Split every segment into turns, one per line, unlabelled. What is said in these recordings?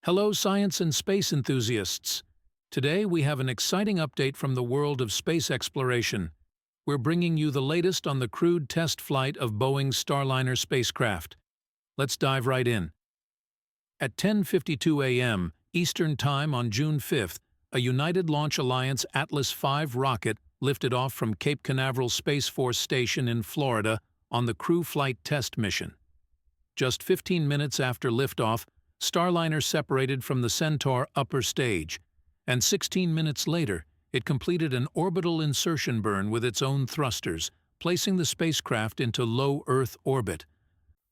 Hello, science and space enthusiasts. Today we have an exciting update from the world of space exploration. We're bringing you the latest on the crewed test flight of Boeing's Starliner spacecraft. Let's dive right in. At 10:52 a.m. Eastern Time on June 5th, a United Launch Alliance Atlas V rocket lifted off from Cape Canaveral Space Force Station in Florida on the crew flight test mission. Just 15 minutes after liftoff, Starliner separated from the Centaur upper stage, and 16 minutes later, it completed an orbital insertion burn with its own thrusters, placing the spacecraft into low Earth orbit.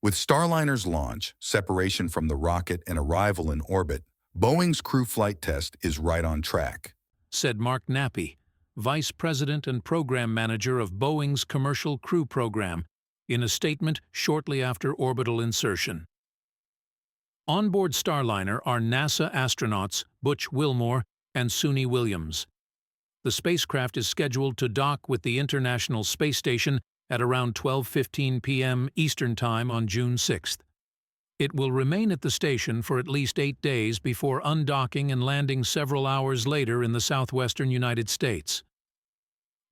With Starliner's launch, separation from the rocket, and arrival in orbit, Boeing's crew flight test is right on track,
said Mark Nappy, Vice President and Program Manager of Boeing's Commercial Crew Program, in a statement shortly after orbital insertion. On board Starliner are NASA astronauts Butch Wilmore and Suni Williams. The spacecraft is scheduled to dock with the International Space Station at around 12:15 p.m. Eastern Time on June 6th. It will remain at the station for at least 8 days before undocking and landing several hours later in the southwestern United States.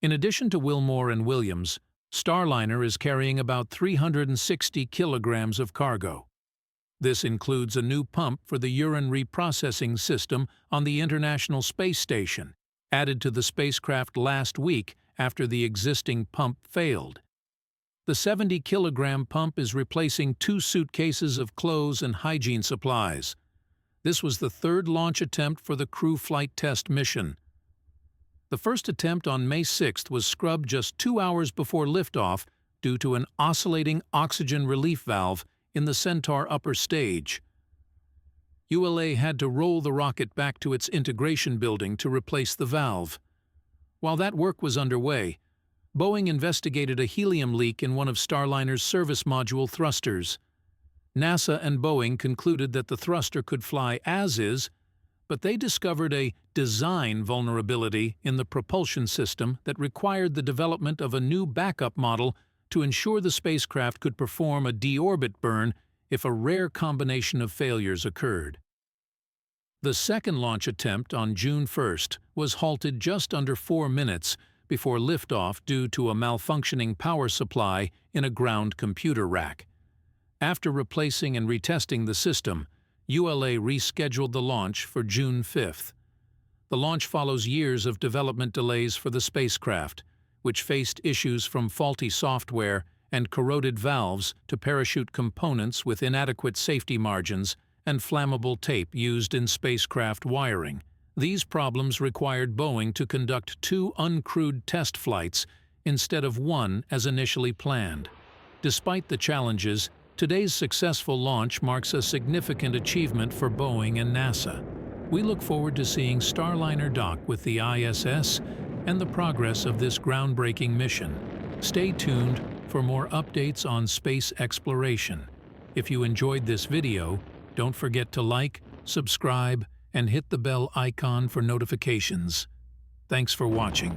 In addition to Wilmore and Williams, Starliner is carrying about 360 kilograms of cargo. This includes a new pump for the urine reprocessing system on the International Space Station, added to the spacecraft last week after the existing pump failed. The 70-kilogram pump is replacing 2 suitcases of clothes and hygiene supplies. This was the third launch attempt for the crew flight test mission. The first attempt on May 6th was scrubbed just 2 hours before liftoff due to an oscillating oxygen relief valve in the Centaur upper stage. ULA had to roll the rocket back to its integration building to replace the valve. While that work was underway, Boeing investigated a helium leak in one of Starliner's service module thrusters. NASA and Boeing concluded that the thruster could fly as is, but they discovered a design vulnerability in the propulsion system that required the development of a new backup model to ensure the spacecraft could perform a deorbit burn if a rare combination of failures occurred. The second launch attempt on June 1st was halted just under 4 minutes before liftoff due to a malfunctioning power supply in a ground computer rack. After replacing and retesting the system, ULA rescheduled the launch for June 5th. The launch follows years of development delays for the spacecraft, which faced issues from faulty software and corroded valves to parachute components with inadequate safety margins and flammable tape used in spacecraft wiring. These problems required Boeing to conduct 2 uncrewed test flights instead of 1 as initially planned. Despite the challenges, today's successful launch marks a significant achievement for Boeing and NASA. We look forward to seeing Starliner dock with the ISS and the progress of this groundbreaking mission. Stay tuned for more updates on space exploration. If you enjoyed this video, don't forget to like, subscribe, and hit the bell icon for notifications. Thanks for watching.